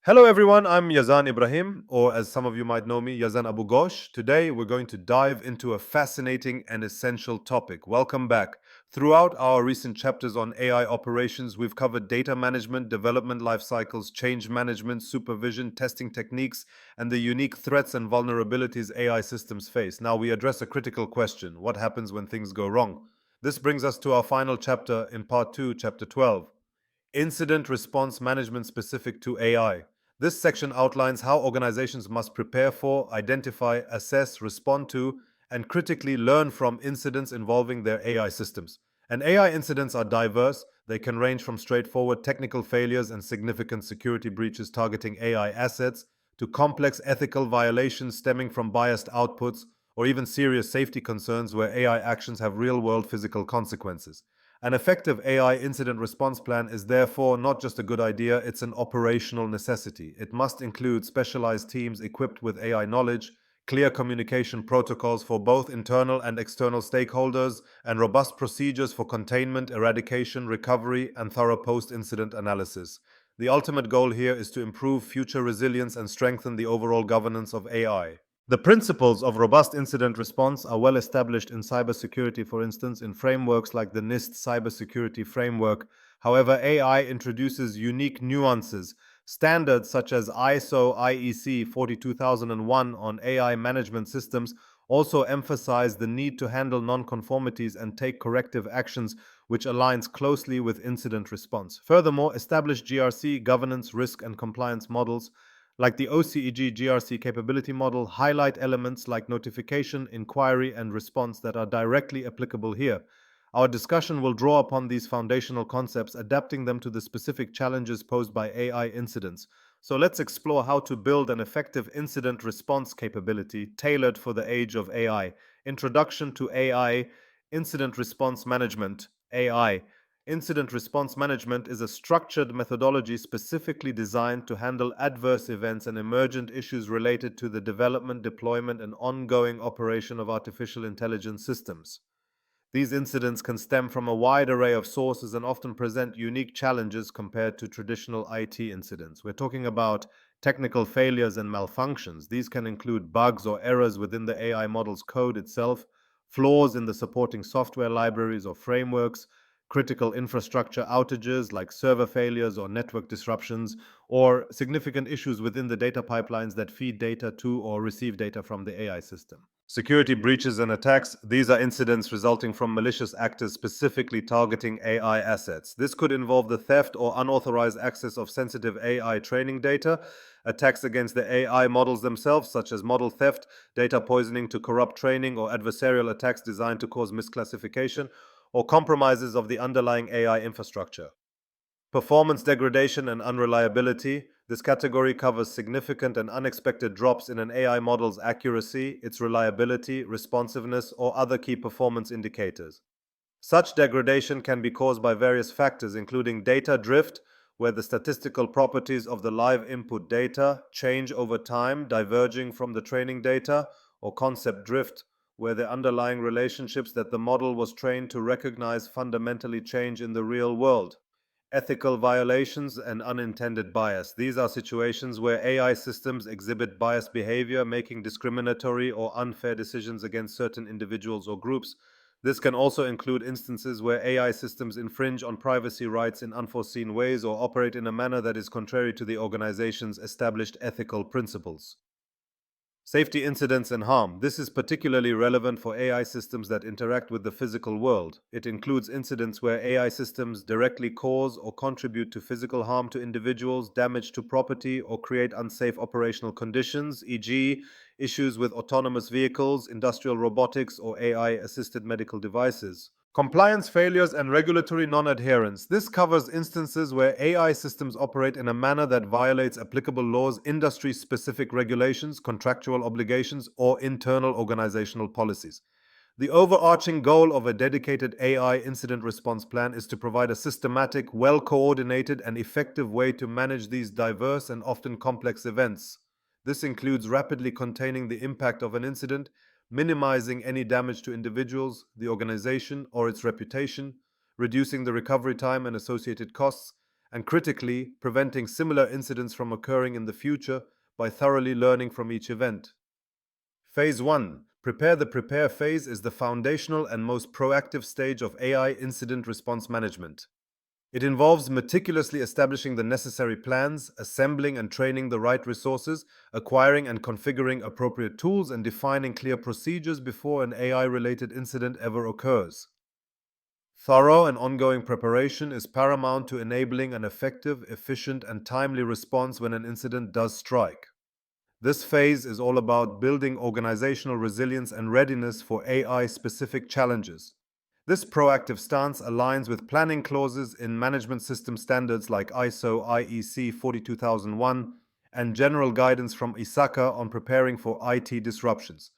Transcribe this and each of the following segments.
Hello everyone, I'm Yazan Ibrahim, or as some of you might know me, Yazan Abogosh. Today we're going to dive into a fascinating and essential topic. Welcome back. Throughout our recent chapters on AI operations, we've covered data management, development life cycles, change management, supervision, testing techniques, and the unique threats and vulnerabilities AI systems face. Now we address a critical question: what happens when things go wrong? This brings us to our final chapter in part 2, chapter 12. Incident response management specific to AI. This section outlines how organizations must prepare for, identify, assess, respond to, and critically learn from incidents involving their AI systems. And AI incidents are diverse. They can range from straightforward technical failures and significant security breaches targeting AI assets to complex ethical violations stemming from biased outputs or even serious safety concerns where AI actions have real-world physical consequences. An effective AI incident response plan is therefore not just a good idea, it's an operational necessity. It must include specialized teams equipped with AI knowledge, clear communication protocols for both internal and external stakeholders, and robust procedures for containment, eradication, recovery, and thorough post-incident analysis. The ultimate goal here is to improve future resilience and strengthen the overall governance of AI. The principles of robust incident response are well established in cybersecurity, for instance, in frameworks like the NIST cybersecurity framework. However, AI introduces unique nuances. Standards such as ISO IEC 42001 on AI management systems also emphasize the need to handle nonconformities and take corrective actions, which aligns closely with incident response. Furthermore, established GRC governance, risk, and compliance models like the OCEG GRC capability model highlight elements like notification, inquiry, and response that are directly applicable here. Our discussion will draw upon these foundational concepts, adapting them to the specific challenges posed by AI incidents. So let's explore how to build an effective incident response capability tailored for the age of AI. Introduction to AI Incident Response Management AI. Incident response management is a structured methodology specifically designed to handle adverse events and emergent issues related to the development, deployment, and ongoing operation of artificial intelligence systems. These incidents can stem from a wide array of sources and often present unique challenges compared to traditional IT incidents. We're talking about technical failures and malfunctions. These can include bugs or errors within the AI model's code itself, flaws in the supporting software libraries or frameworks, critical infrastructure outages like server failures or network disruptions, or significant issues within the data pipelines that feed data to or receive data from the AI system. Security breaches and attacks. These are incidents resulting from malicious actors specifically targeting AI assets. This could involve the theft or unauthorized access of sensitive AI training data, attacks against the AI models themselves, such as model theft, data poisoning to corrupt training, or adversarial attacks designed to cause misclassification, or compromises of the underlying AI infrastructure. Performance degradation and unreliability. This category covers significant and unexpected drops in an AI model's accuracy, its reliability, responsiveness, or other key performance indicators. Such degradation can be caused by various factors, including data drift, where the statistical properties of the live input data change over time, diverging from the training data, or concept drift, where the underlying relationships that the model was trained to recognize fundamentally change in the real world. Ethical violations and unintended bias. These are situations where AI systems exhibit biased behavior, making discriminatory or unfair decisions against certain individuals or groups. This can also include instances where AI systems infringe on privacy rights in unforeseen ways or operate in a manner that is contrary to the organization's established ethical principles. Safety incidents and harm. This is particularly relevant for AI systems that interact with the physical world. It includes incidents where AI systems directly cause or contribute to physical harm to individuals, damage to property, or create unsafe operational conditions, e.g., issues with autonomous vehicles, industrial robotics, or AI-assisted medical devices. Compliance failures and regulatory non-adherence. This covers instances where AI systems operate in a manner that violates applicable laws, industry-specific regulations, contractual obligations, or internal organizational policies. The overarching goal of a dedicated AI incident response plan is to provide a systematic, well-coordinated, and effective way to manage these diverse and often complex events. This includes rapidly containing the impact of an incident, minimizing any damage to individuals, the organization, or its reputation, reducing the recovery time and associated costs, and critically, preventing similar incidents from occurring in the future by thoroughly learning from each event. Phase 1. Prepare. The prepare phase is the foundational and most proactive stage of AI incident response management. It involves meticulously establishing the necessary plans, assembling and training the right resources, acquiring and configuring appropriate tools, and defining clear procedures before an AI-related incident ever occurs. Thorough and ongoing preparation is paramount to enabling an effective, efficient, and timely response when an incident does strike. This phase is all about building organizational resilience and readiness for AI-specific challenges. This proactive stance aligns with planning clauses in management system standards like ISO IEC 42001 and general guidance from ISACA on preparing for IT disruptions.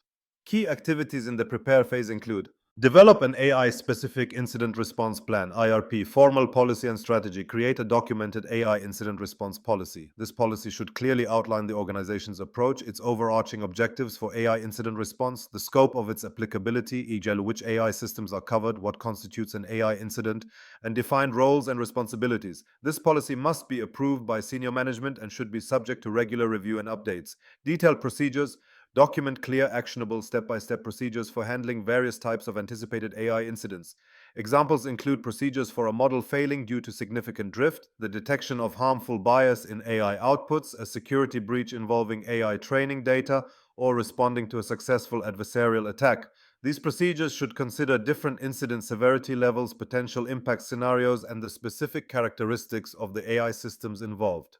Key activities in the prepare phase include: develop an AI-specific incident response plan, IRP, formal policy and strategy. Create a documented AI incident response policy. This policy should clearly outline the organization's approach, its overarching objectives for AI incident response, the scope of its applicability, e.g., which AI systems are covered, what constitutes an AI incident, and defined roles and responsibilities. This policy must be approved by senior management and should be subject to regular review and updates. Detailed procedures. Document clear, actionable, step-by-step procedures for handling various types of anticipated AI incidents. Examples include procedures for a model failing due to significant drift, the detection of harmful bias in AI outputs, a security breach involving AI training data, or responding to a successful adversarial attack. These procedures should consider different incident severity levels, potential impact scenarios, and the specific characteristics of the AI systems involved.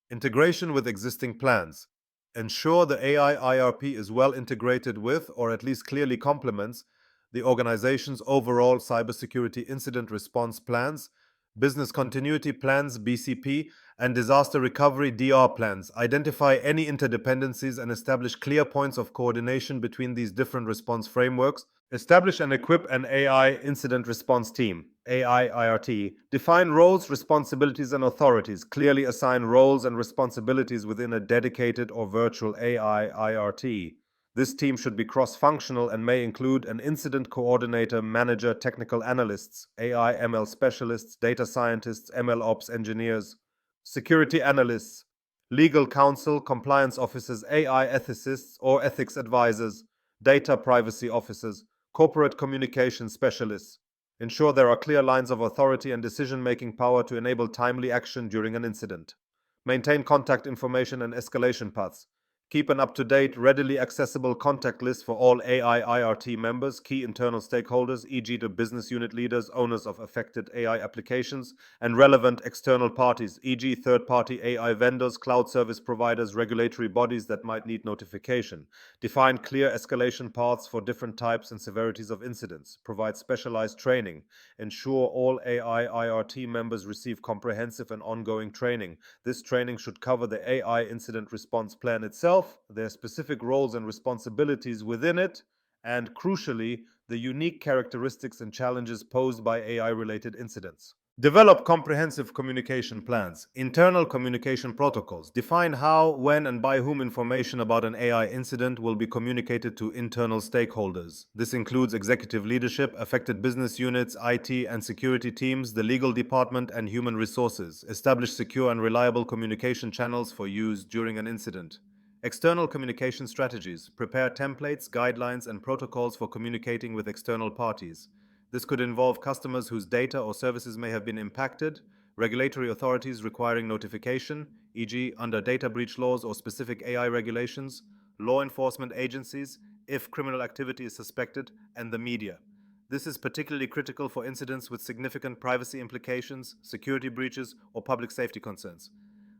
Integration with existing plans. Ensure the AI IRP is well integrated with, or at least clearly complements, the organization's overall cybersecurity incident response plans, business continuity plans, BCP, and disaster recovery, DR plans. Identify any interdependencies and establish clear points of coordination between these different response frameworks. Establish and equip an AI incident response team, AI IRT. Define roles, responsibilities, and authorities. Clearly assign roles and responsibilities within a dedicated or virtual AI IRT. This team should be cross-functional and may include an incident coordinator, manager, technical analysts, AI ML specialists, data scientists, ML ops engineers, security analysts, legal counsel, compliance officers, AI ethicists or ethics advisors, data privacy officers, corporate communication specialists. Ensure there are clear lines of authority and decision-making power to enable timely action during an incident. Maintain contact information and escalation paths. Keep an up-to-date, readily accessible contact list for all AI IRT members, key internal stakeholders, e.g. the business unit leaders, owners of affected AI applications, and relevant external parties, e.g. third-party AI vendors, cloud service providers, regulatory bodies that might need notification. Define clear escalation paths for different types and severities of incidents. Provide specialized training. Ensure all AI IRT members receive comprehensive and ongoing training. This training should cover the AI incident response plan itself, their specific roles and responsibilities within it, and crucially, the unique characteristics and challenges posed by AI-related incidents. Develop comprehensive communication plans, internal communication protocols. Define how, when, and by whom information about an AI incident will be communicated to internal stakeholders. This includes executive leadership, affected business units, IT and security teams, the legal department, and human resources. Establish secure and reliable communication channels for use during an incident. External communication strategies. Prepare templates, guidelines, and protocols for communicating with external parties. This could involve customers whose data or services may have been impacted, regulatory authorities requiring notification, e.g. under data breach laws or specific AI regulations, law enforcement agencies, if criminal activity is suspected, and the media. This is particularly critical for incidents with significant privacy implications, security breaches, or public safety concerns.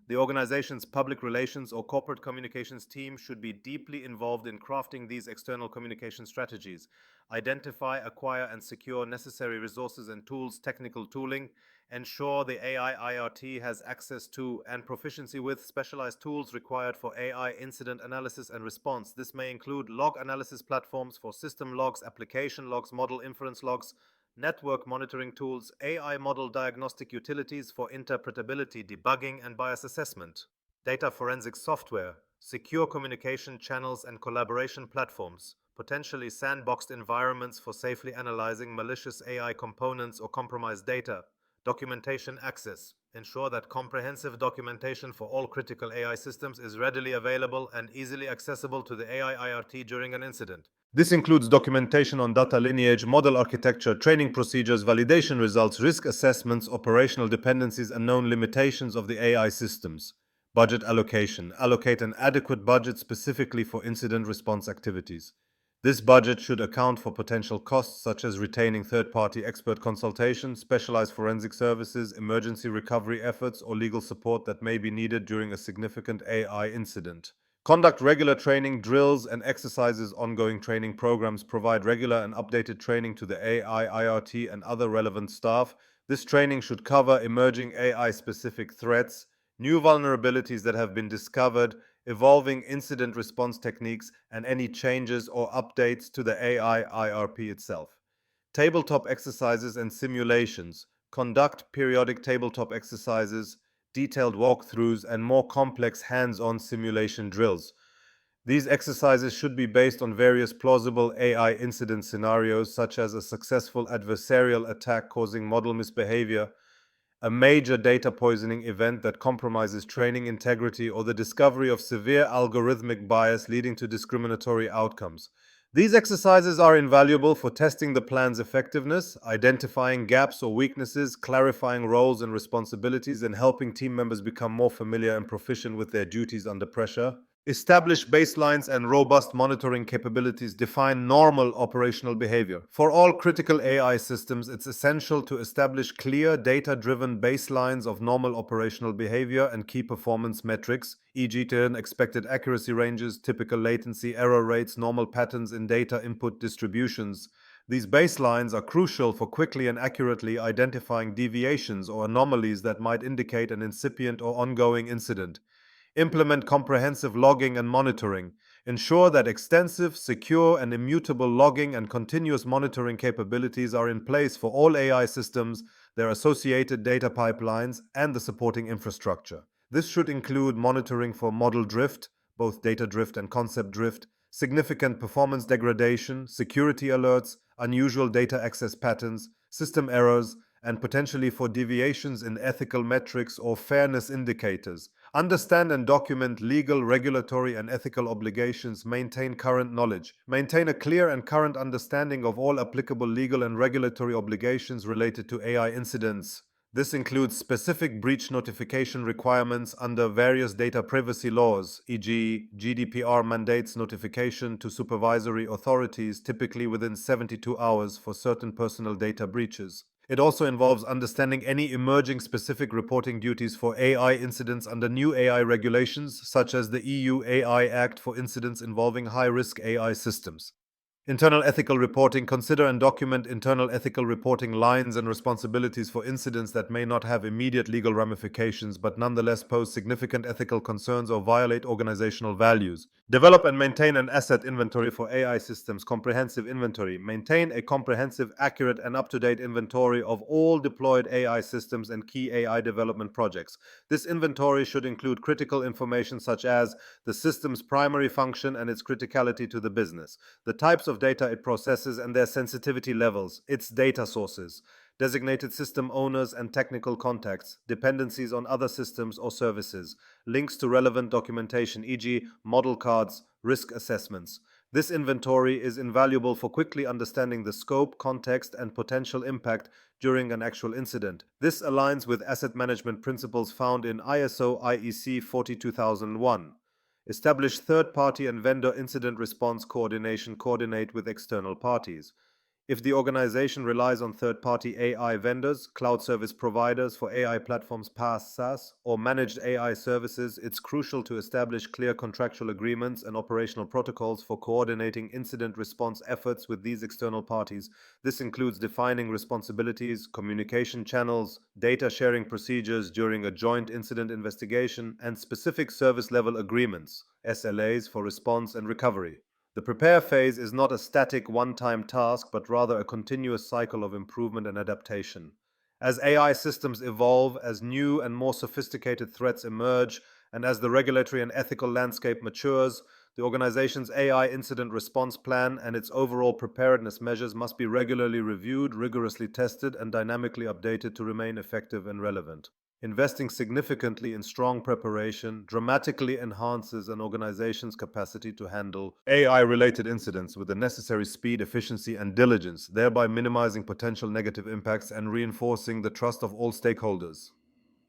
The organization's public relations or corporate communications team should be deeply involved in crafting these external communication strategies. Identify, acquire, and secure necessary resources and tools, technical tooling. Ensure the AI IRT has access to and proficiency with specialized tools required for AI incident analysis and response. This may include log analysis platforms for system logs, application logs, model inference logs, network monitoring tools, AI model diagnostic utilities for interpretability, debugging, and bias assessment, data forensics software, secure communication channels and collaboration platforms, potentially sandboxed environments for safely analyzing malicious AI components or compromised data, Documentation access. Ensure that comprehensive documentation for all critical AI systems is readily available and easily accessible to the AI IRT during an incident. This includes documentation on data lineage, model architecture, training procedures, validation results, risk assessments, operational dependencies, and known limitations of the AI systems. Budget allocation. Allocate an adequate budget specifically for incident response activities. This budget should account for potential costs such as retaining third-party expert consultation, specialized forensic services, emergency recovery efforts, or legal support that may be needed during a significant AI incident. Conduct regular training, drills, and exercises. Ongoing training programs provide regular and updated training to the AI, IRT, and other relevant staff. This training should cover emerging AI-specific threats, new vulnerabilities that have been discovered, evolving incident response techniques, and any changes or updates to the AI IRP itself. Tabletop exercises and simulations. Conduct periodic tabletop exercises, detailed walkthroughs, and more complex hands-on simulation drills. These exercises should be based on various plausible AI incident scenarios, such as a successful adversarial attack causing model misbehavior, a major data poisoning event that compromises training integrity, or the discovery of severe algorithmic bias leading to discriminatory outcomes. These exercises are invaluable for testing the plan's effectiveness, identifying gaps or weaknesses, clarifying roles and responsibilities, and helping team members become more familiar and proficient with their duties under pressure. Establish baselines and robust monitoring capabilities. Define normal operational behavior. For all critical AI systems, it's essential to establish clear, data-driven baselines of normal operational behavior and key performance metrics, e.g. turn expected accuracy ranges, typical latency, error rates, normal patterns in data input distributions. These baselines are crucial for quickly and accurately identifying deviations or anomalies that might indicate an incipient or ongoing incident. Implement comprehensive logging and monitoring. Ensure that extensive, secure, and immutable logging and continuous monitoring capabilities are in place for all AI systems, their associated data pipelines, and the supporting infrastructure. This should include monitoring for model drift, both data drift and concept drift, significant performance degradation, security alerts, unusual data access patterns, system errors, and potentially for deviations in ethical metrics or fairness indicators. Understand and document legal, regulatory, and ethical obligations. Maintain current knowledge. Maintain a clear and current understanding of all applicable legal and regulatory obligations related to AI incidents. This includes specific breach notification requirements under various data privacy laws, e.g., GDPR mandates notification to supervisory authorities typically within 72 hours for certain personal data breaches. It also involves understanding any emerging specific reporting duties for AI incidents under new AI regulations, such as the EU AI Act for incidents involving high-risk AI systems. Internal ethical reporting. Consider and document internal ethical reporting lines and responsibilities for incidents that may not have immediate legal ramifications but nonetheless pose significant ethical concerns or violate organizational values. Develop and maintain an asset inventory for AI systems. Comprehensive inventory. Maintain a comprehensive, accurate, and up-to-date inventory of all deployed AI systems and key AI development projects. This inventory should include critical information such as the system's primary function and its criticality to the business, the types of data it processes and their sensitivity levels, its data sources, designated system owners and technical contacts, dependencies on other systems or services, links to relevant documentation, e.g., model cards, risk assessments. This inventory is invaluable for quickly understanding the scope, context, and potential impact during an actual incident. This aligns with asset management principles found in ISO IEC 42001. Establish third-party and vendor incident response coordination. Coordinate with external parties. If the organization relies on third-party AI vendors, cloud service providers for AI platforms PaaS, SaaS, or managed AI services, it's crucial to establish clear contractual agreements and operational protocols for coordinating incident response efforts with these external parties. This includes defining responsibilities, communication channels, data sharing procedures during a joint incident investigation, and specific service-level agreements, SLAs, for response and recovery. The prepare phase is not a static one-time task, but rather a continuous cycle of improvement and adaptation. As AI systems evolve, as new and more sophisticated threats emerge, and as the regulatory and ethical landscape matures, The organization's AI incident response plan and its overall preparedness measures must be regularly reviewed, rigorously tested, and dynamically updated to remain effective and relevant. Investing significantly in strong preparation dramatically enhances an organization's capacity to handle AI-related incidents with the necessary speed, efficiency, and diligence, thereby minimizing potential negative impacts and reinforcing the trust of all stakeholders.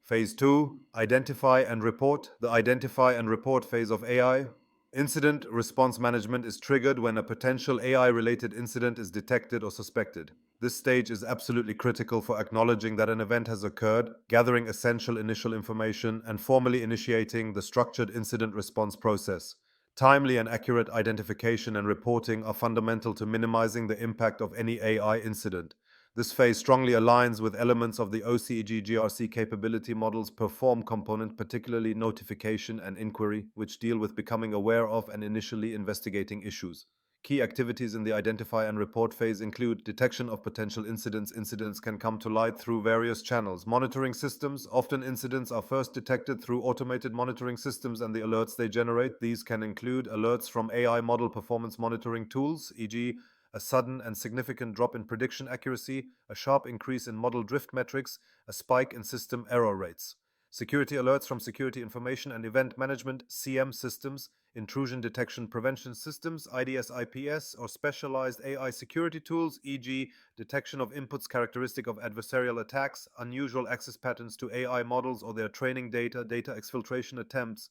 Phase 2. Identify and report. The identify and report phase of AI. Incident response management is triggered when a potential AI-related incident is detected or suspected. This stage is absolutely critical for acknowledging that an event has occurred, gathering essential initial information, and formally initiating the structured incident response process. Timely and accurate identification and reporting are fundamental to minimizing the impact of any AI incident. This phase strongly aligns with elements of the OCEG-GRC capability model's perform component, particularly notification and inquiry, which deal with becoming aware of and initially investigating issues. Key activities in the identify and report phase include detection of potential incidents. Incidents can come to light through various channels. Monitoring systems. Often incidents are first detected through automated monitoring systems and the alerts they generate. These can include alerts from AI model performance monitoring tools, e.g., a sudden and significant drop in prediction accuracy, a sharp increase in model drift metrics, a spike in system error rates. Security alerts from Security Information and Event Management (CM) systems, intrusion detection prevention systems (IDS/IPS), or specialized AI security tools, e.g., detection of inputs characteristic of adversarial attacks, unusual access patterns to AI models or their training data, data exfiltration attempts.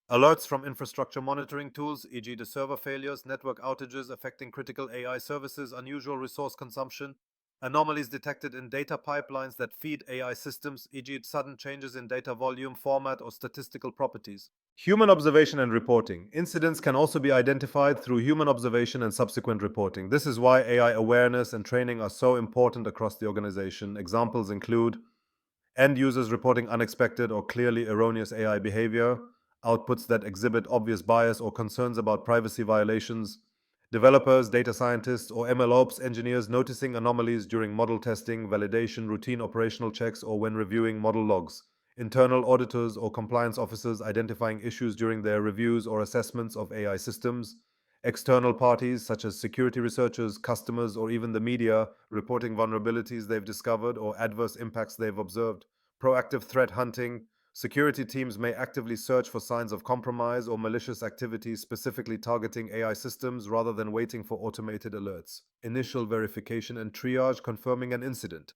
Alerts from infrastructure monitoring tools, e.g. the server failures, network outages affecting critical AI services, unusual resource consumption, anomalies detected in data pipelines that feed AI systems, e.g. sudden changes in data volume, format, or statistical properties. Human observation and reporting. Incidents can also be identified through human observation and subsequent reporting. This is why AI awareness and training are so important across the organization. Examples include end users reporting unexpected or clearly erroneous AI behavior, outputs that exhibit obvious bias or concerns about privacy violations, developers, data scientists, or MLOps engineers noticing anomalies during model testing, validation, routine operational checks, or when reviewing model logs, internal auditors or compliance officers identifying issues during their reviews or assessments of AI systems, external parties such as security researchers, customers, or even the media reporting vulnerabilities they've discovered or adverse impacts they've observed. Proactive threat hunting. Security teams may actively search for signs of compromise or malicious activities specifically targeting AI systems rather than waiting for automated alerts. Initial verification and triage confirming an incident.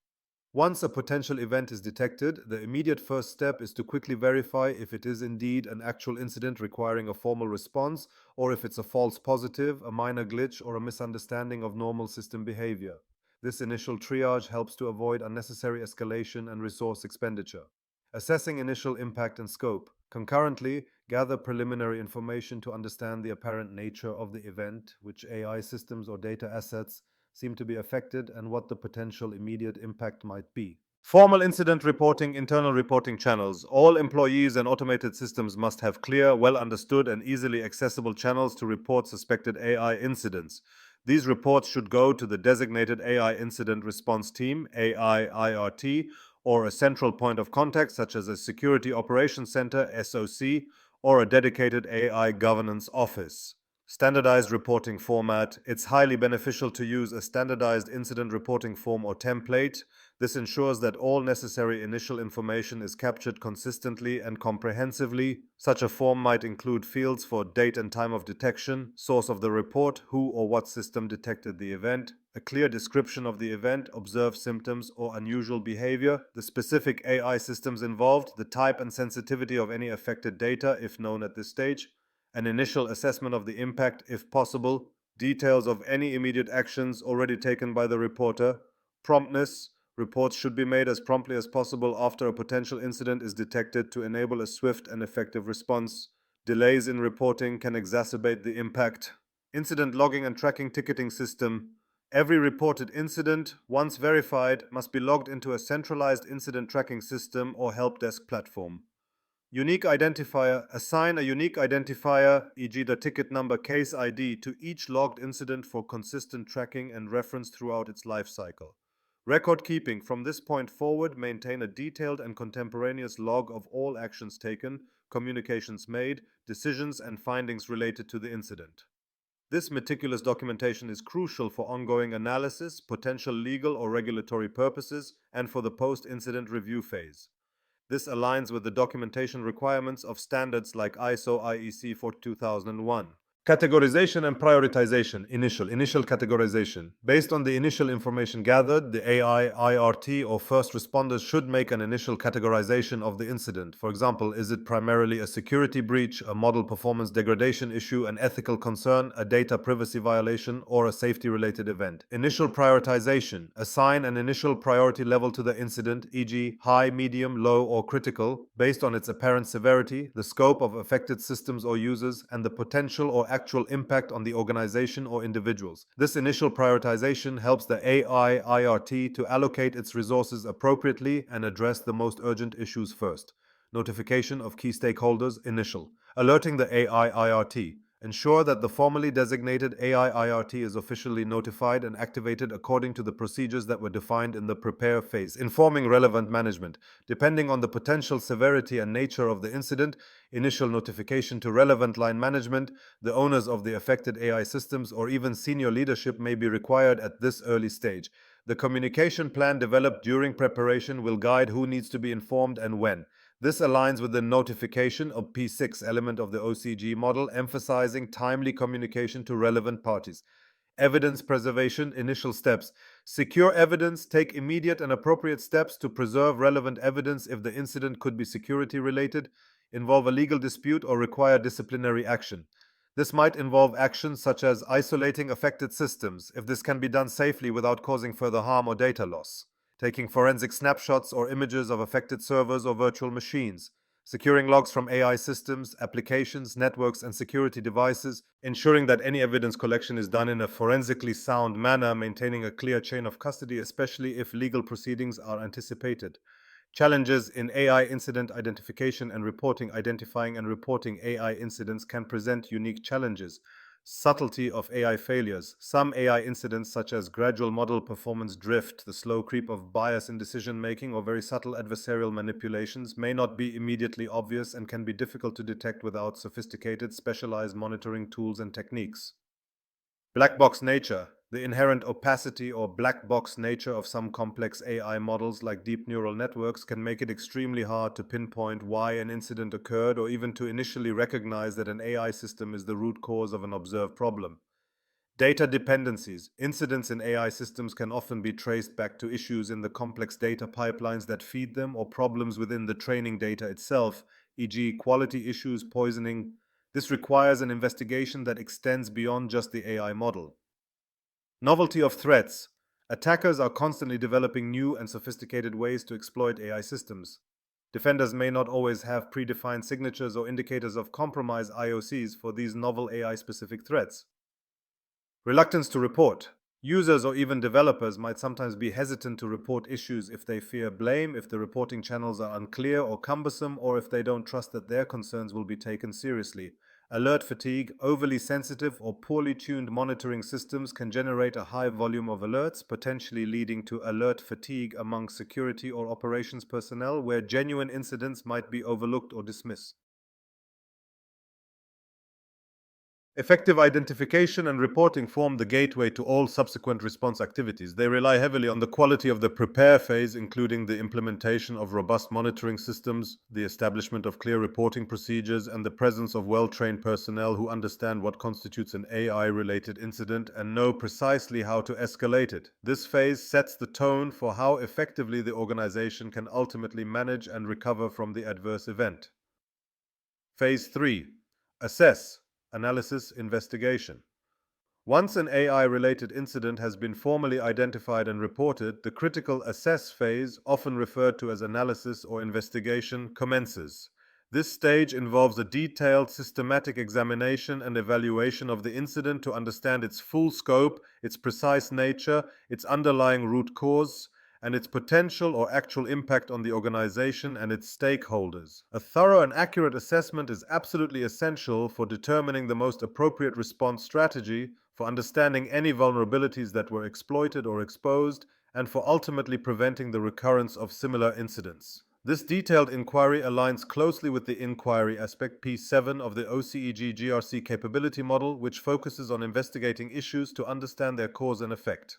Once a potential event is detected, the immediate first step is to quickly verify if it is indeed an actual incident requiring a formal response, or if it's a false positive, a minor glitch, or a misunderstanding of normal system behavior. This initial triage helps to avoid unnecessary escalation and resource expenditure. Assessing initial impact and scope. Concurrently, gather preliminary information to understand the apparent nature of the event, which AI systems or data assets seem to be affected, and what the potential immediate impact might be. Formal incident reporting, internal reporting channels. All employees and automated systems must have clear, well understood, and easily accessible channels to report suspected AI incidents. These reports should go to the designated AI Incident Response Team, AI-IRT, or a central point of contact such as a Security Operations Center, SOC, or a dedicated AI Governance Office. Standardized reporting format. It's highly beneficial to use a standardized incident reporting form or template. This ensures that all necessary initial information is captured consistently and comprehensively. Such a form might include fields for date and time of detection, source of the report, who or what system detected the event, a clear description of the event, observed symptoms or unusual behavior, the specific AI systems involved, the type and sensitivity of any affected data if known at this stage, an initial assessment of the impact if possible, details of any immediate actions already taken by the reporter, promptness. Reports should be made as promptly as possible after a potential incident is detected to enable a swift and effective response. Delays in reporting can exacerbate the impact. Incident logging and tracking ticketing system. Every reported incident, once verified, must be logged into a centralized incident tracking system or help desk platform. Unique identifier. Assign a unique identifier, e.g. the ticket number case ID, to each logged incident for consistent tracking and reference throughout its life cycle. Record keeping. From this point forward, maintain a detailed and contemporaneous log of all actions taken, communications made, decisions, and findings related to the incident. This meticulous documentation is crucial for ongoing analysis, potential legal or regulatory purposes, and for the post-incident review phase. This aligns with the documentation requirements of standards like ISO IEC 42001. Categorization and prioritization. Initial categorization. Based on the initial information gathered, the AI, IRT, or first responders should make an initial categorization of the incident. For example, is it primarily a security breach, a model performance degradation issue, an ethical concern, a data privacy violation, or a safety-related event? Initial prioritization. Assign an initial priority level to the incident, e.g., high, medium, low, or critical, based on its apparent severity, the scope of affected systems or users, and the potential or actual impact on the organization or individuals. This initial prioritization helps the AI IRT to allocate its resources appropriately and address the most urgent issues first. Notification of key stakeholders. Initial. Alerting the AI IRT. Ensure that the formally designated AI IRT is officially notified and activated according to the procedures that were defined in the prepare phase. Informing relevant management. Depending on the potential severity and nature of the incident, initial notification to relevant line management, the owners of the affected AI systems, or even senior leadership may be required at this early stage. The communication plan developed during preparation will guide who needs to be informed and when. This aligns with the notification of P6 element of the OCG model, emphasizing timely communication to relevant parties. Evidence preservation. Initial steps. Secure evidence. Take immediate and appropriate steps to preserve relevant evidence if the incident could be security related, involve a legal dispute, or require disciplinary action. This might involve actions such as isolating affected systems, if this can be done safely without causing further harm or data loss, taking forensic snapshots or images of affected servers or virtual machines, securing logs from AI systems, applications, networks, and security devices, ensuring that any evidence collection is done in a forensically sound manner, maintaining a clear chain of custody, especially if legal proceedings are anticipated. Challenges in AI incident identification and reporting. Identifying and reporting AI incidents can present unique challenges. Subtlety of AI failures. Some AI incidents, such as gradual model performance drift, the slow creep of bias in decision making, or very subtle adversarial manipulations, may not be immediately obvious and can be difficult to detect without sophisticated, specialized monitoring tools and techniques. Black box nature. The inherent opacity or black box nature of some complex AI models like deep neural networks can make it extremely hard to pinpoint why an incident occurred or even to initially recognize that an AI system is the root cause of an observed problem. Data dependencies. Incidents in AI systems can often be traced back to issues in the complex data pipelines that feed them or problems within the training data itself, e.g., quality issues, poisoning. This requires an investigation that extends beyond just the AI model. Novelty of threats. Attackers are constantly developing new and sophisticated ways to exploit AI systems. Defenders may not always have predefined signatures or indicators of compromise IOCs for these novel AI-specific threats. Reluctance to report. Users or even developers might sometimes be hesitant to report issues if they fear blame, if the reporting channels are unclear or cumbersome, or if they don't trust that their concerns will be taken seriously. Alert fatigue. Overly sensitive or poorly tuned monitoring systems can generate a high volume of alerts, potentially leading to alert fatigue among security or operations personnel, where genuine incidents might be overlooked or dismissed. Effective identification and reporting form the gateway to all subsequent response activities. They rely heavily on the quality of the prepare phase, including the implementation of robust monitoring systems, the establishment of clear reporting procedures, and the presence of well-trained personnel who understand what constitutes an AI-related incident and know precisely how to escalate it. This phase sets the tone for how effectively the organization can ultimately manage and recover from the adverse event. Phase 3. Assess. Analysis, investigation. Once an AI-related incident has been formally identified and reported, the critical assess phase, often referred to as analysis or investigation, commences. This stage involves a detailed, systematic examination and evaluation of the incident to understand its full scope, its precise nature, its underlying root cause, and its potential or actual impact on the organization and its stakeholders. A thorough and accurate assessment is absolutely essential for determining the most appropriate response strategy, for understanding any vulnerabilities that were exploited or exposed, and for ultimately preventing the recurrence of similar incidents. This detailed inquiry aligns closely with the inquiry aspect P7 of the OCEG GRC capability model, which focuses on investigating issues to understand their cause and effect.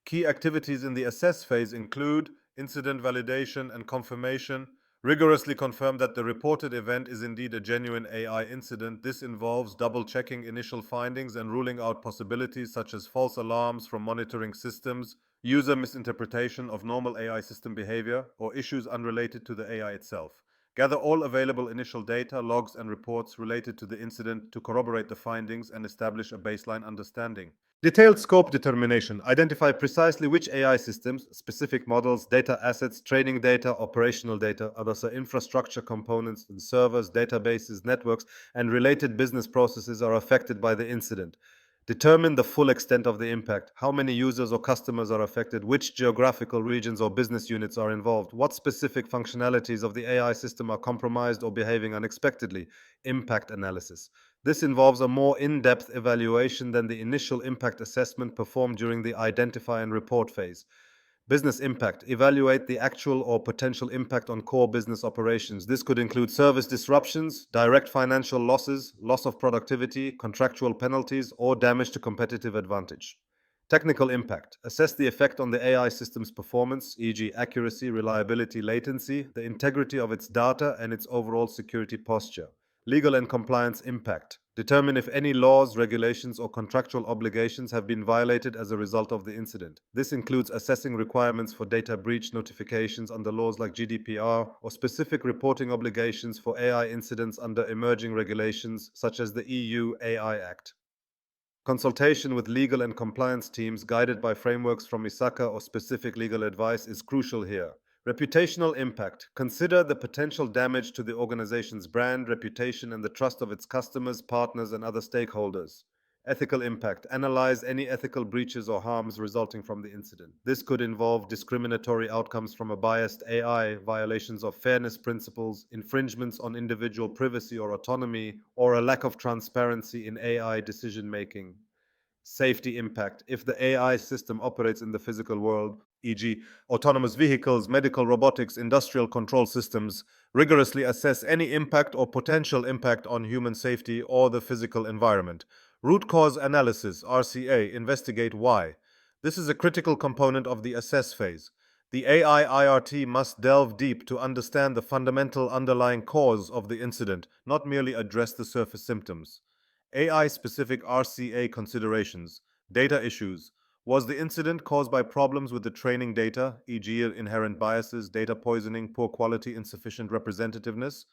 Key activities in the assess phase include incident validation and confirmation. Rigorously confirm that the reported event is indeed a genuine AI incident. This involves double-checking initial findings and ruling out possibilities such as false alarms from monitoring systems, user misinterpretation of normal AI system behavior, or issues unrelated to the AI itself. Gather all available initial data, logs, and reports related to the incident to corroborate the findings and establish a baseline understanding. Detailed scope determination. Identify precisely which AI systems, specific models, data assets, training data, operational data, other infrastructure components and servers, databases, networks, and related business processes are affected by the incident. Determine the full extent of the impact. How many users or customers are affected? Which geographical regions or business units are involved? What specific functionalities of the AI system are compromised or behaving unexpectedly? Impact analysis. This involves a more in-depth evaluation than the initial impact assessment performed during the identify and report phase. Business impact. Evaluate the actual or potential impact on core business operations. This could include service disruptions, direct financial losses, loss of productivity, contractual penalties, or damage to competitive advantage. Technical impact. Assess the effect on the AI system's performance, e.g., accuracy, reliability, latency, the integrity of its data, and its overall security posture. Legal and compliance impact. Determine if any laws, regulations, or contractual obligations have been violated as a result of the incident. This includes assessing requirements for data breach notifications under laws like GDPR or specific reporting obligations for AI incidents under emerging regulations such as the EU AI Act. Consultation with legal and compliance teams guided by frameworks from ISACA or specific legal advice is crucial here. Reputational impact. Consider the potential damage to the organization's brand, reputation, and the trust of its customers, partners, and other stakeholders. Ethical impact. Analyze any ethical breaches or harms resulting from the incident. This could involve discriminatory outcomes from a biased AI, violations of fairness principles, infringements on individual privacy or autonomy, or a lack of transparency in AI decision-making. Safety impact. If the AI system operates in the physical world, e.g., autonomous vehicles, medical robotics, industrial control systems, rigorously assess any impact or potential impact on human safety or the physical environment. Root cause analysis, RCA, investigate why. This is a critical component of the assess phase. The AI IRT must delve deep to understand the fundamental underlying cause of the incident, not merely address the surface symptoms. AI-specific RCA considerations. Data issues. Was the incident caused by problems with the training data, e.g., inherent biases, data poisoning, poor quality, insufficient representativeness?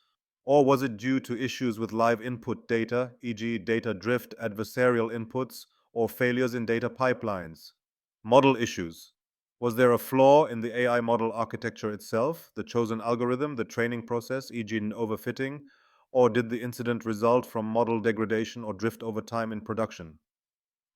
Or was it due to issues with live input data, e.g., data drift, adversarial inputs, or failures in data pipelines? Model issues. Was there a flaw in the AI model architecture itself, the chosen algorithm, the training process, e.g., an overfitting? Or did the incident result from model degradation or drift over time in production?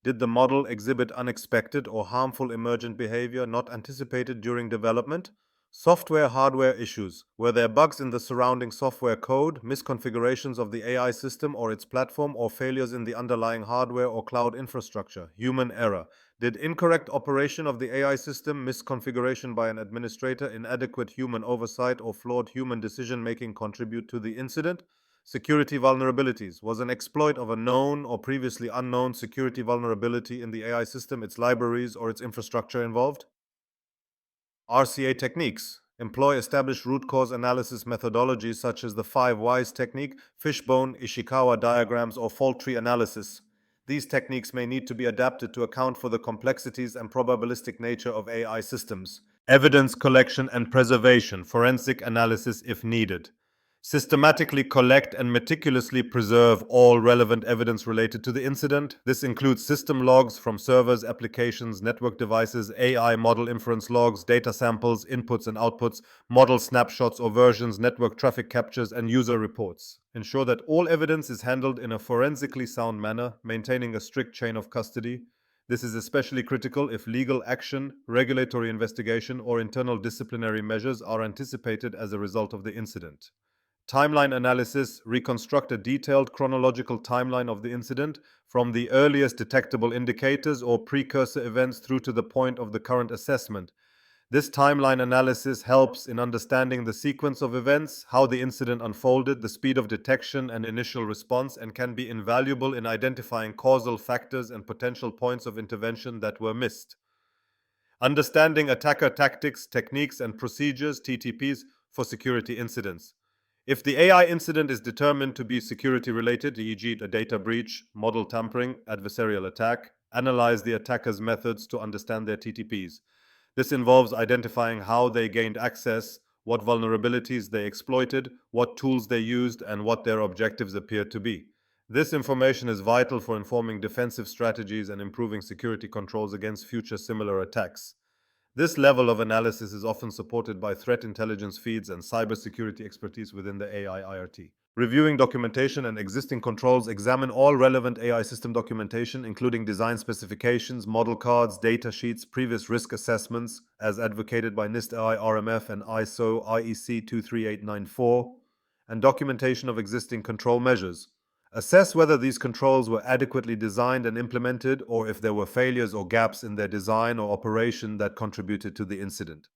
Did the model exhibit unexpected or harmful emergent behavior not anticipated during development? Software-hardware issues. Were there bugs in the surrounding software code, misconfigurations of the AI system or its platform, or failures in the underlying hardware or cloud infrastructure? Human error. Did incorrect operation of the AI system, misconfiguration by an administrator, inadequate human oversight, or flawed human decision-making contribute to the incident? Security vulnerabilities. Was an exploit of a known or previously unknown security vulnerability in the AI system, its libraries, or its infrastructure involved? RCA techniques. Employ established root cause analysis methodologies such as the 5 Whys technique, fishbone, Ishikawa diagrams, or fault tree analysis. These techniques may need to be adapted to account for the complexities and probabilistic nature of AI systems. Evidence collection and preservation, forensic analysis if needed. Systematically collect and meticulously preserve all relevant evidence related to the incident. This includes system logs from servers, applications, network devices, AI model inference logs, data samples, inputs and outputs, model snapshots or versions, network traffic captures, and user reports. Ensure that all evidence is handled in a forensically sound manner, maintaining a strict chain of custody. This is especially critical if legal action, regulatory investigation, or internal disciplinary measures are anticipated as a result of the incident. Timeline analysis. Reconstruct a detailed chronological timeline of the incident from the earliest detectable indicators or precursor events through to the point of the current assessment. This timeline analysis helps in understanding the sequence of events, how the incident unfolded, the speed of detection and initial response, and can be invaluable in identifying causal factors and potential points of intervention that were missed. Understanding attacker tactics, techniques, and procedures (TTPs) for security incidents. If the AI incident is determined to be security-related, e.g. a data breach, model tampering, adversarial attack, analyze the attacker's methods to understand their TTPs. This involves identifying how they gained access, what vulnerabilities they exploited, what tools they used, and what their objectives appeared to be. This information is vital for informing defensive strategies and improving security controls against future similar attacks. This level of analysis is often supported by threat intelligence feeds and cybersecurity expertise within the AI IRT. Reviewing documentation and existing controls, examine all relevant AI system documentation, including design specifications, model cards, data sheets, previous risk assessments, as advocated by NIST AI RMF and ISO IEC 23894, and documentation of existing control measures. Assess whether these controls were adequately designed and implemented, or if there were failures or gaps in their design or operation that contributed to the incident.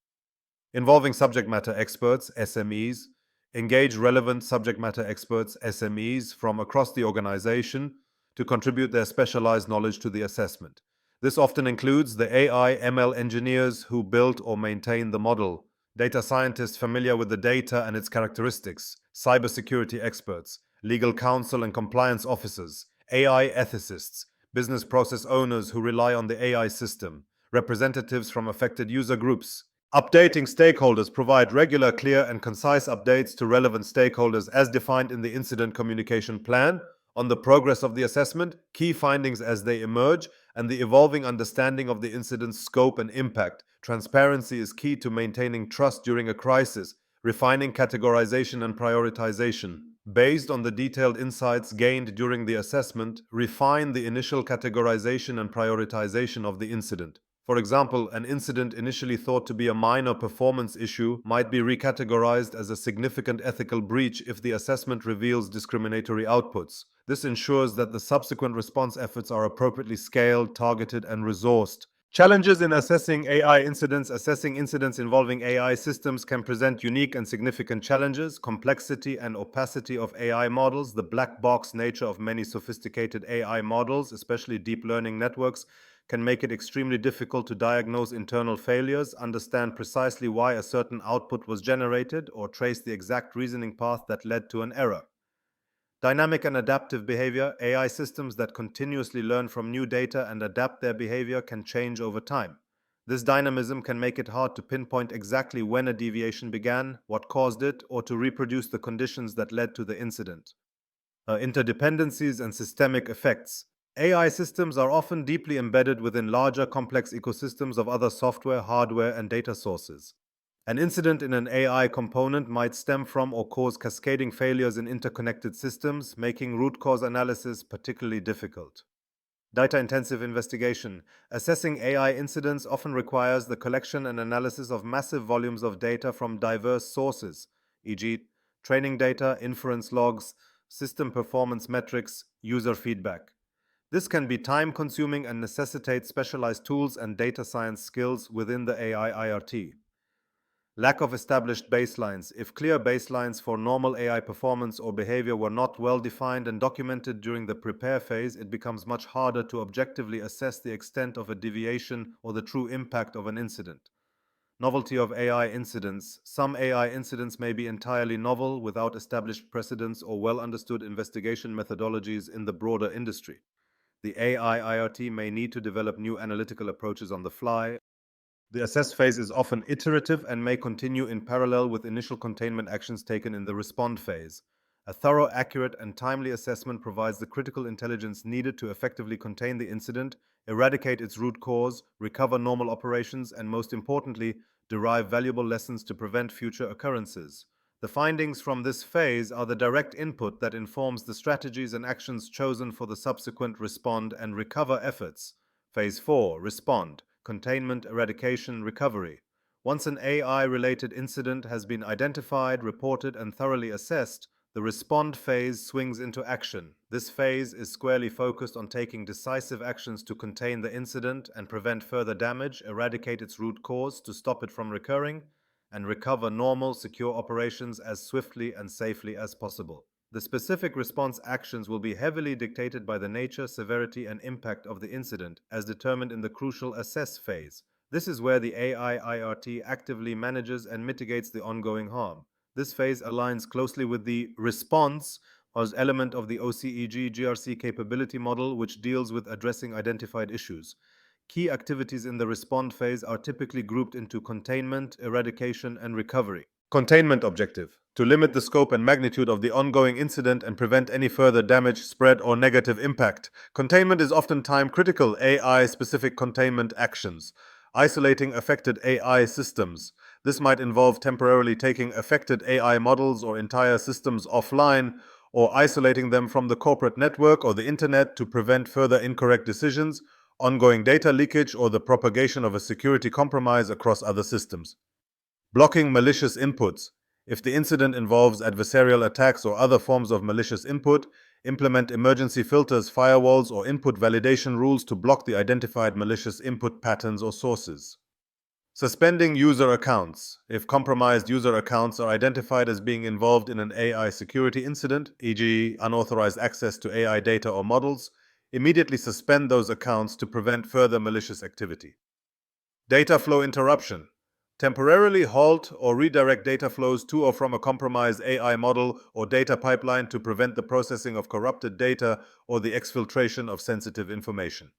Involving subject matter experts, SMEs, engage relevant subject matter experts, SMEs, from across the organization to contribute their specialized knowledge to the assessment. This often includes the AI ML engineers who built or maintain the model, data scientists familiar with the data and its characteristics, cybersecurity experts, legal counsel and compliance officers, AI ethicists, business process owners who rely on the AI system, representatives from affected user groups. Updating stakeholders. Provide regular, clear, and concise updates to relevant stakeholders as defined in the incident communication plan on the progress of the assessment, key findings as they emerge, and the evolving understanding of the incident's scope and impact. Transparency is key to maintaining trust during a crisis. Refining categorization and prioritization. Based on the detailed insights gained during the assessment, refine the initial categorization and prioritization of the incident. For example, an incident initially thought to be a minor performance issue might be recategorized as a significant ethical breach if the assessment reveals discriminatory outputs. This ensures that the subsequent response efforts are appropriately scaled, targeted, and resourced. Challenges in assessing AI incidents. Assessing incidents involving AI systems can present unique and significant challenges. Complexity and opacity of AI models. The black box nature of many sophisticated AI models, especially deep learning networks, can make it extremely difficult to diagnose internal failures, understand precisely why a certain output was generated, or trace the exact reasoning path that led to an error. Dynamic and adaptive behavior. AI systems that continuously learn from new data and adapt their behavior can change over time. This dynamism can make it hard to pinpoint exactly when a deviation began, what caused it, or to reproduce the conditions that led to the incident. Interdependencies and systemic effects. AI systems are often deeply embedded within larger, complex ecosystems of other software, hardware, and data sources. An incident in an AI component might stem from or cause cascading failures in interconnected systems, making root cause analysis particularly difficult. Data-intensive investigation. Assessing AI incidents often requires the collection and analysis of massive volumes of data from diverse sources, e.g., training data, inference logs, system performance metrics, user feedback. This can be time-consuming and necessitates specialized tools and data science skills within the AI IRT. Lack of established baselines. If clear baselines for normal AI performance or behavior were not well defined and documented during the prepare phase, it becomes much harder to objectively assess the extent of a deviation or the true impact of an incident. Novelty of AI incidents. Some AI incidents may be entirely novel without established precedents or well understood investigation methodologies in the broader industry. The AI IRT may need to develop new analytical approaches on the fly. The assess phase is often iterative and may continue in parallel with initial containment actions taken in the respond phase. A thorough, accurate, and timely assessment provides the critical intelligence needed to effectively contain the incident, eradicate its root cause, recover normal operations, and most importantly, derive valuable lessons to prevent future occurrences. The findings from this phase are the direct input that informs the strategies and actions chosen for the subsequent respond and recover efforts. Phase 4. Respond. Containment, eradication, recovery. Once an AI-related incident has been identified, reported, and thoroughly assessed, The respond phase swings into action. This phase is squarely focused on taking decisive actions to contain the incident and prevent further damage, eradicate its root cause to stop it from recurring, and recover normal, secure operations as swiftly and safely as possible. The specific response actions will be heavily dictated by the nature, severity, and impact of the incident, as determined in the crucial assess phase. This is where the AI-IRT actively manages and mitigates the ongoing harm. This phase aligns closely with the response as element of the OCEG-GRC capability model, which deals with addressing identified issues. Key activities in the respond phase are typically grouped into containment, eradication, and recovery. Containment objective: to limit the scope and magnitude of the ongoing incident and prevent any further damage, spread, or negative impact. Containment is often time-critical AI-specific containment actions. Isolating affected AI systems. This might involve temporarily taking affected AI models or entire systems offline, or isolating them from the corporate network or the internet to prevent further incorrect decisions, ongoing data leakage, or the propagation of a security compromise across other systems. Blocking malicious inputs. If the incident involves adversarial attacks or other forms of malicious input, implement emergency filters, firewalls, or input validation rules to block the identified malicious input patterns or sources. Suspending user accounts. If compromised user accounts are identified as being involved in an AI security incident, e.g., unauthorized access to AI data or models, immediately suspend those accounts to prevent further malicious activity. Data flow interruption. Temporarily halt or redirect data flows to or from a compromised AI model or data pipeline to prevent the processing of corrupted data or the exfiltration of sensitive information.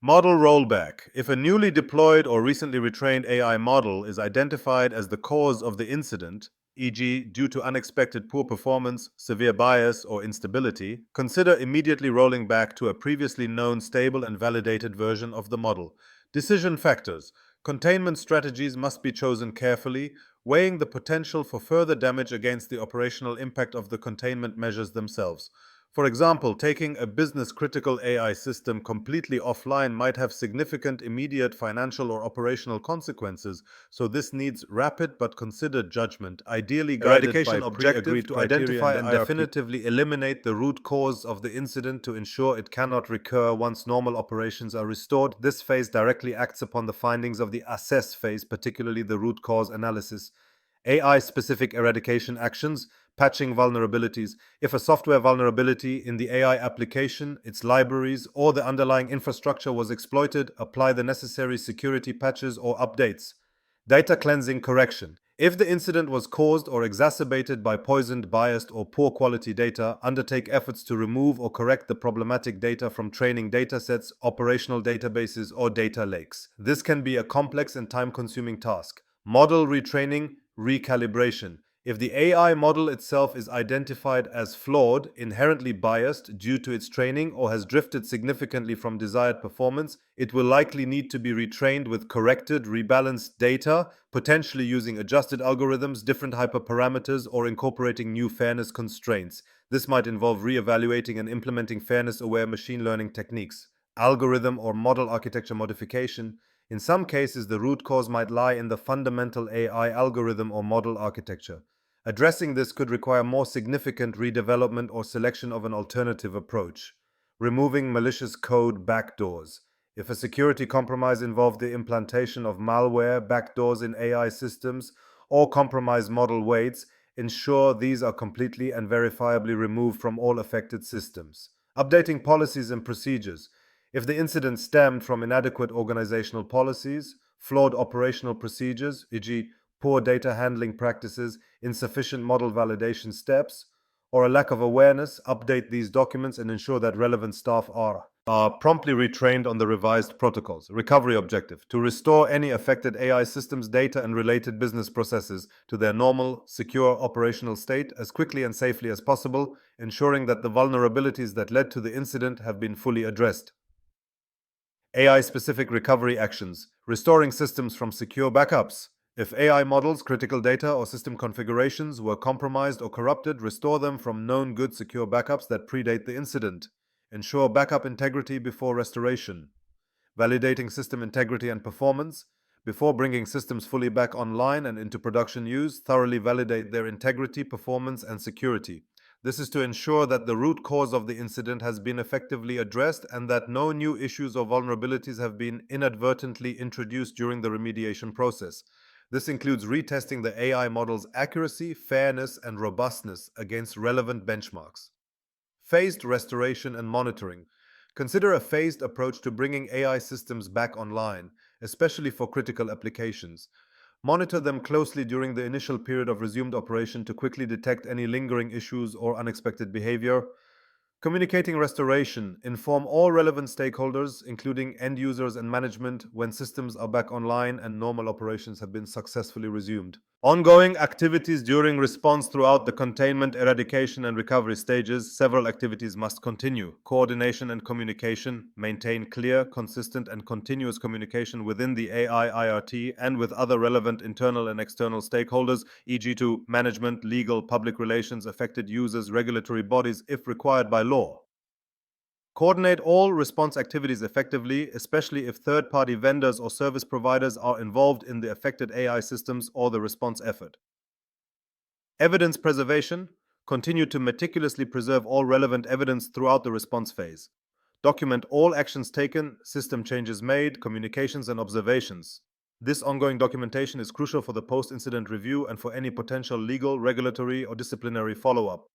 Model rollback. If a newly deployed or recently retrained AI model is identified as the cause of the incident, e.g., due to unexpected poor performance, severe bias, or instability, consider immediately rolling back to a previously known stable and validated version of the model. Decision factors. Containment strategies must be chosen carefully, weighing the potential for further damage against the operational impact of the containment measures themselves. For example, taking a business-critical AI system completely offline might have significant immediate financial or operational consequences, so this needs rapid but considered judgment, ideally guided by pre-agreed to criteria identify in and the IRP. definitively eliminate the root cause of the incident to ensure it cannot recur once normal operations are restored. This phase directly acts upon the findings of the assess phase, particularly the root cause analysis. AI-specific eradication actions. Patching vulnerabilities. If a software vulnerability in the AI application, its libraries, or the underlying infrastructure was exploited, apply the necessary security patches or updates. Data cleansing correction. If the incident was caused or exacerbated by poisoned, biased, or poor quality data, undertake efforts to remove or correct the problematic data from training datasets, operational databases, or data lakes. This can be a complex and time-consuming task. Model retraining, recalibration. If the AI model itself is identified as flawed, inherently biased due to its training, or has drifted significantly from desired performance, it will likely need to be retrained with corrected, rebalanced data, potentially using adjusted algorithms, different hyperparameters, or incorporating new fairness constraints. This might involve re-evaluating and implementing fairness-aware machine learning techniques. Algorithm or model architecture modification. In some cases, the root cause might lie in the fundamental AI algorithm or model architecture. Addressing this could require more significant redevelopment or selection of an alternative approach. Removing malicious code backdoors. If a security compromise involved the implantation of malware, backdoors in AI systems, or compromised model weights, ensure these are completely and verifiably removed from all affected systems. Updating policies and procedures. If the incident stemmed from inadequate organizational policies, flawed operational procedures, e.g., poor data handling practices, insufficient model validation steps, or a lack of awareness, update these documents and ensure that relevant staff are promptly retrained on the revised protocols. Recovery objective: to restore any affected AI systems, data, and related business processes to their normal, secure operational state as quickly and safely as possible, ensuring that the vulnerabilities that led to the incident have been fully addressed. AI-specific recovery actions: restoring systems from secure backups. If AI models, critical data, or system configurations were compromised or corrupted, restore them from known good secure backups that predate the incident. Ensure backup integrity before restoration. Validating system integrity and performance. Before bringing systems fully back online and into production use, thoroughly validate their integrity, performance, and security. This is to ensure that the root cause of the incident has been effectively addressed and that no new issues or vulnerabilities have been inadvertently introduced during the remediation process. This includes retesting the AI model's accuracy, fairness, and robustness against relevant benchmarks. Phased restoration and monitoring. Consider a phased approach to bringing AI systems back online, especially for critical applications. Monitor them closely during the initial period of resumed operation to quickly detect any lingering issues or unexpected behavior. Communicating restoration. Inform all relevant stakeholders, including end users and management, when systems are back online and normal operations have been successfully resumed. Ongoing activities during response. Throughout the containment, eradication, and recovery stages, several activities must continue. Coordination and communication. Maintain clear, consistent, and continuous communication within the AI IRT and with other relevant internal and external stakeholders, e.g. to management, legal, public relations, affected users, regulatory bodies, if required by law. Coordinate all response activities effectively, especially if third-party vendors or service providers are involved in the affected AI systems or the response effort. Evidence preservation. Continue to meticulously preserve all relevant evidence throughout the response phase. Document all actions taken, system changes made, communications, and observations. This ongoing documentation is crucial for the post-incident review and for any potential legal, regulatory, or disciplinary follow-up.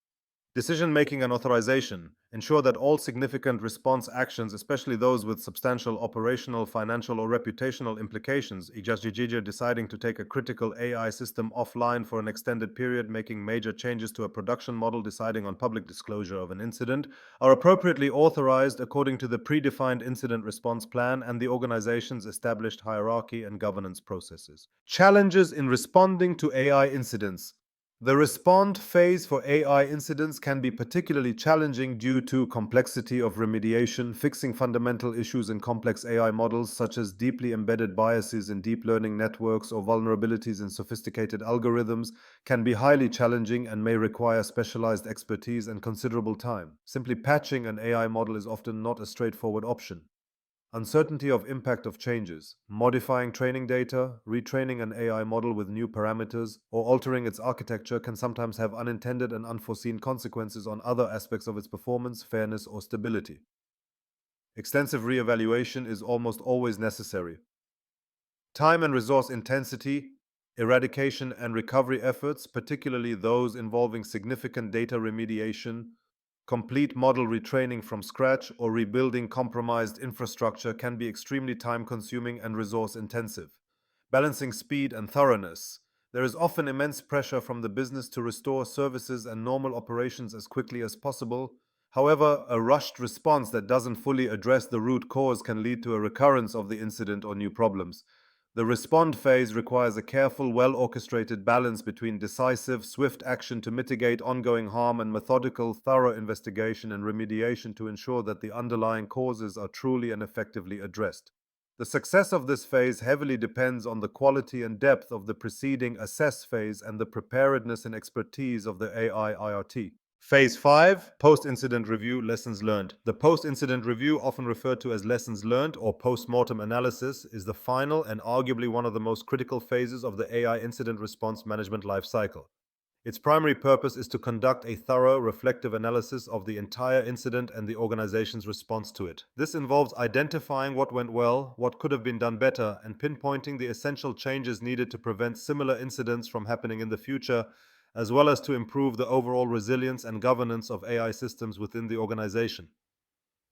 Decision-making and authorization. Ensure that all significant response actions, especially those with substantial operational, financial, or reputational implications, e.g. deciding to take a critical AI system offline for an extended period, making major changes to a production model, deciding on public disclosure of an incident, are appropriately authorized according to the predefined incident response plan and the organization's established hierarchy and governance processes. Challenges in responding to AI incidents. The respond phase for AI incidents can be particularly challenging due to complexity of remediation. Fixing fundamental issues in complex AI models, such as deeply embedded biases in deep learning networks or vulnerabilities in sophisticated algorithms, can be highly challenging and may require specialized expertise and considerable time. Simply patching an AI model is often not a straightforward option. Uncertainty of impact of changes. Modifying training data, retraining an AI model with new parameters, or altering its architecture can sometimes have unintended and unforeseen consequences on other aspects of its performance, fairness, or stability. Extensive re-evaluation is almost always necessary. Time and resource intensity. Eradication and recovery efforts, particularly those involving significant data remediation, complete model retraining from scratch, or rebuilding compromised infrastructure, can be extremely time-consuming and resource-intensive. Balancing speed and thoroughness. There is often immense pressure from the business to restore services and normal operations as quickly as possible. However, a rushed response that doesn't fully address the root cause can lead to a recurrence of the incident or new problems. The respond phase requires a careful, well-orchestrated balance between decisive, swift action to mitigate ongoing harm and methodical, thorough investigation and remediation to ensure that the underlying causes are truly and effectively addressed. The success of this phase heavily depends on the quality and depth of the preceding assess phase and the preparedness and expertise of the AI IRT. Phase 5, Post-Incident Review, Lessons Learned. The post-incident review, often referred to as lessons learned or post-mortem analysis, is the final and arguably one of the most critical phases of the AI incident response management lifecycle. Its primary purpose is to conduct a thorough, reflective analysis of the entire incident and the organization's response to it. This involves identifying what went well, what could have been done better, and pinpointing the essential changes needed to prevent similar incidents from happening in the future, as well as to improve the overall resilience and governance of AI systems within the organization.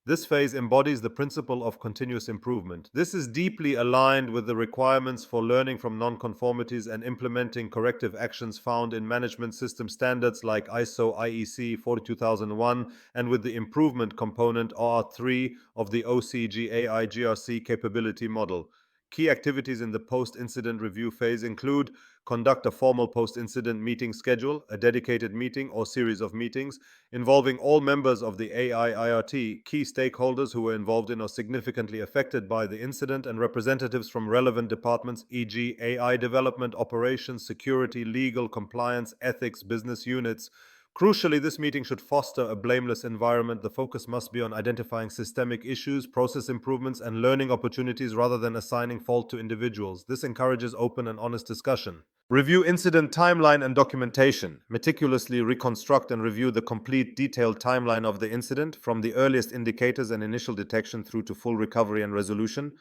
This phase embodies the principle of continuous improvement. This is deeply aligned with the requirements for learning from nonconformities and implementing corrective actions found in management system standards like ISO IEC 42001 and with the improvement component R3 of the OCG AI GRC capability model. Key activities in the post-incident review phase include conduct a formal post-incident meeting schedule, a dedicated meeting or series of meetings involving all members of the AI IRT, key stakeholders who were involved in or significantly affected by the incident, and representatives from relevant departments, e.g. AI development, operations, security, legal, compliance, ethics, business units. Crucially, this meeting should foster a blameless environment. The focus must be on identifying systemic issues, process improvements, and learning opportunities rather than assigning fault to individuals. This encourages open and honest discussion. Review incident timeline and documentation. Meticulously reconstruct and review the complete detailed timeline of the incident from the earliest indicators and initial detection through to full recovery and resolution.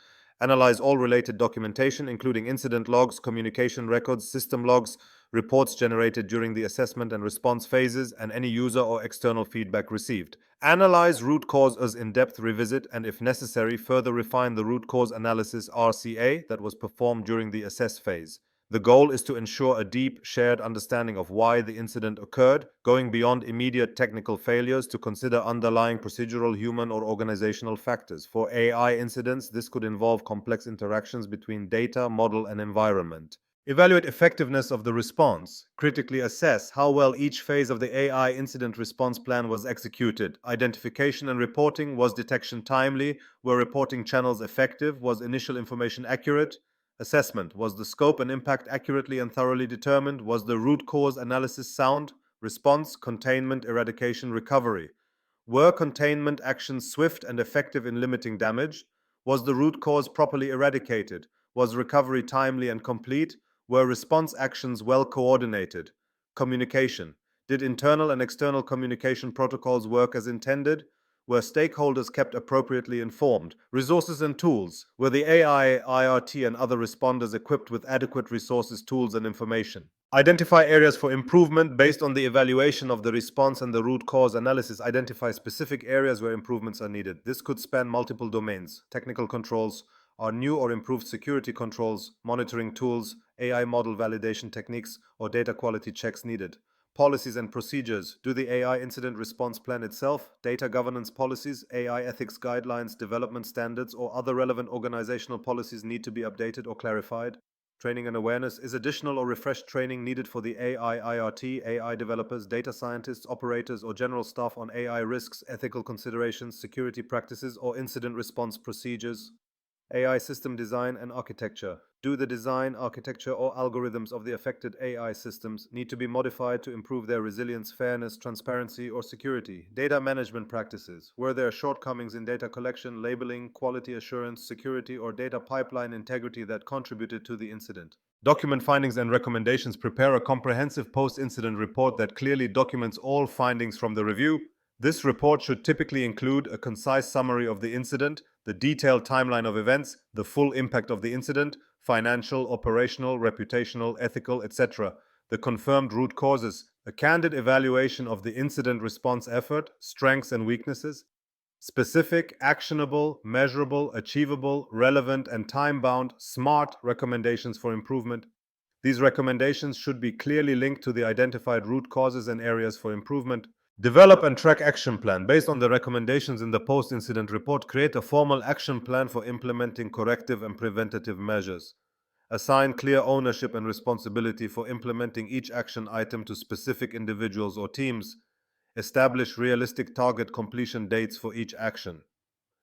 Analyze all related documentation, including incident logs, communication records, system logs, reports generated during the assessment and response phases, and any user or external feedback received. Analyze root causes in depth, revisit, and if necessary, further refine the root cause analysis RCA that was performed during the assess phase. The goal is to ensure a deep, shared understanding of why the incident occurred, going beyond immediate technical failures to consider underlying procedural, human, or organizational factors. For AI incidents, this could involve complex interactions between data, model, and environment. Evaluate effectiveness of the response. Critically assess how well each phase of the AI incident response plan was executed. Identification and reporting. Was detection timely? Were reporting channels effective? Was initial information accurate? Assessment. Was the scope and impact accurately and thoroughly determined? Was the root cause analysis sound? Response, containment, eradication, recovery. Were containment actions swift and effective in limiting damage? Was the root cause properly eradicated? Was recovery timely and complete? Were response actions well coordinated? Communication. Did internal and external communication protocols work as intended? Were stakeholders kept appropriately informed? Resources and tools. Were the AI, IRT, and other responders equipped with adequate resources, tools, and information? Identify areas for improvement based on the evaluation of the response and the root cause analysis. Identify specific areas where improvements are needed. This could span multiple domains: technical controls, or new or improved security controls, monitoring tools, AI model validation techniques, or data quality checks needed. Policies and procedures. Do the AI incident response plan itself, data governance policies, AI ethics guidelines, development standards, or other relevant organizational policies need to be updated or clarified? Training and awareness. Is additional or refreshed training needed for the AI IRT, AI developers, data scientists, operators, or general staff on AI risks, ethical considerations, security practices, or incident response procedures? AI system design and architecture. Do the design, architecture, or algorithms of the affected AI systems need to be modified to improve their resilience, fairness, transparency, or security? Data management practices. Were there shortcomings in data collection, labeling, quality assurance, security, or data pipeline integrity that contributed to the incident? Document findings and recommendations. Prepare a comprehensive post-incident report that clearly documents all findings from the review. This report should typically include a concise summary of the incident, the detailed timeline of events, the full impact of the incident, financial, operational, reputational, ethical, etc., the confirmed root causes, a candid evaluation of the incident response effort, strengths and weaknesses, specific, actionable, measurable, achievable, relevant, and time-bound, SMART recommendations for improvement. These recommendations should be clearly linked to the identified root causes and areas for improvement. Develop and track action plan. Based on the recommendations in the post-incident report, create a formal action plan for implementing corrective and preventative measures. Assign clear ownership and responsibility for implementing each action item to specific individuals or teams. Establish realistic target completion dates for each action.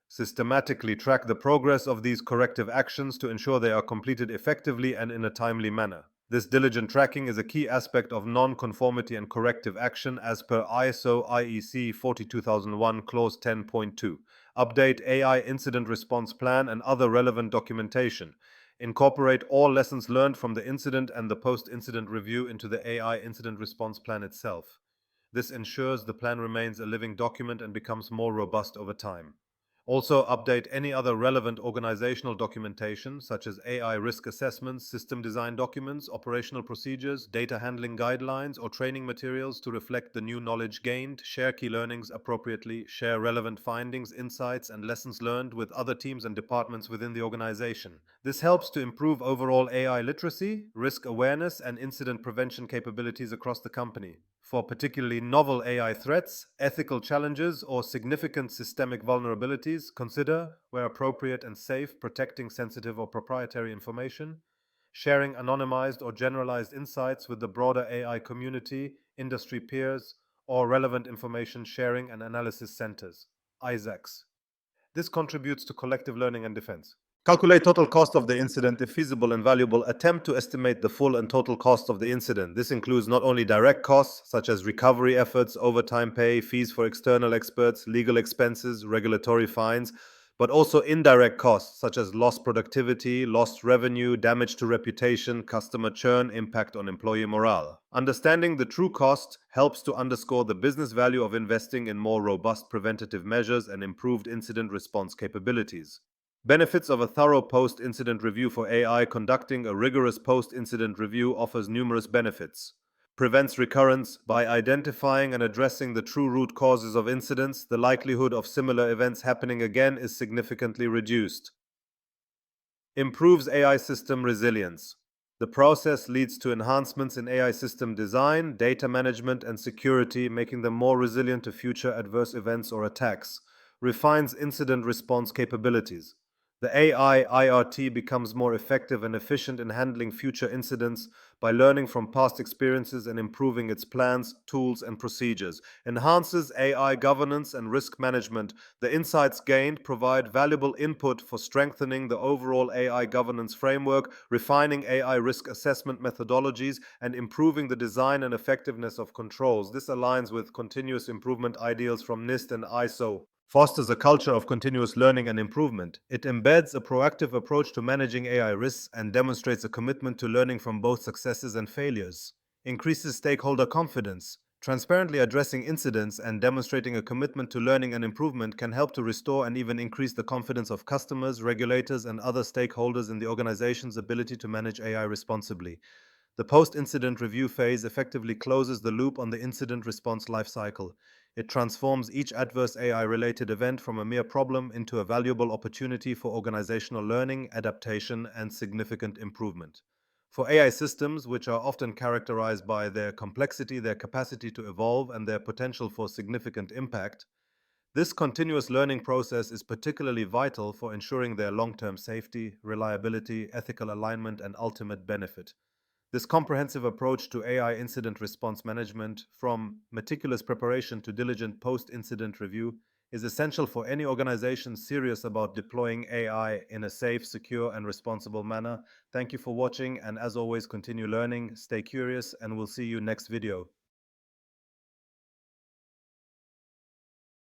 Systematically track the progress of these corrective actions to ensure they are completed effectively and in a timely manner. This diligent tracking is a key aspect of non-conformity and corrective action as per ISO IEC 42001 Clause 10.2. Update AI incident response plan and other relevant documentation. Incorporate all lessons learned from the incident and the post-incident review into the AI incident response plan itself. This ensures the plan remains a living document and becomes more robust over time. Also, update any other relevant organizational documentation, such as AI risk assessments, system design documents, operational procedures, data handling guidelines, or training materials to reflect the new knowledge gained. Share key learnings appropriately. Share relevant findings, insights, and lessons learned with other teams and departments within the organization. This helps to improve overall AI literacy, risk awareness, and incident prevention capabilities across the company. For particularly novel AI threats, ethical challenges, or significant systemic vulnerabilities, consider, where appropriate and safe, protecting sensitive or proprietary information, sharing anonymized or generalized insights with the broader AI community, industry peers, or relevant information sharing and analysis centers, ISACs. This contributes to collective learning and defense. Calculate total cost of the incident. If feasible and valuable, attempt to estimate the full and total cost of the incident. This includes not only direct costs, such as recovery efforts, overtime pay, fees for external experts, legal expenses, regulatory fines, but also indirect costs, such as lost productivity, lost revenue, damage to reputation, customer churn, impact on employee morale. Understanding the true cost helps to underscore the business value of investing in more robust preventative measures and improved incident response capabilities. Benefits of a thorough post-incident review for AI. Conducting a rigorous post-incident review offers numerous benefits. Prevents recurrence. By identifying and addressing the true root causes of incidents, the likelihood of similar events happening again is significantly reduced. Improves AI system resilience. The process leads to enhancements in AI system design, data management, and security, making them more resilient to future adverse events or attacks. Refines incident response capabilities. The AI IRT becomes more effective and efficient in handling future incidents by learning from past experiences and improving its plans, tools, and procedures. Enhances AI governance and risk management. The insights gained provide valuable input for strengthening the overall AI governance framework, refining AI risk assessment methodologies, and improving the design and effectiveness of controls. This aligns with continuous improvement ideals from NIST and ISO. Fosters a culture of continuous learning and improvement. It embeds a proactive approach to managing AI risks and demonstrates a commitment to learning from both successes and failures. Increases stakeholder confidence. Transparently addressing incidents and demonstrating a commitment to learning and improvement can help to restore and even increase the confidence of customers, regulators, and other stakeholders in the organization's ability to manage AI responsibly. The post-incident review phase effectively closes the loop on the incident response lifecycle. It transforms each adverse AI-related event from a mere problem into a valuable opportunity for organizational learning, adaptation, and significant improvement. For AI systems, which are often characterized by their complexity, their capacity to evolve, and their potential for significant impact, this continuous learning process is particularly vital for ensuring their long-term safety, reliability, ethical alignment, and ultimate benefit. This comprehensive approach to AI incident response management, from meticulous preparation to diligent post-incident review, is essential for any organization serious about deploying AI in a safe, secure, and responsible manner. Thank you for watching, and as always, continue learning, stay curious, and we'll see you next video.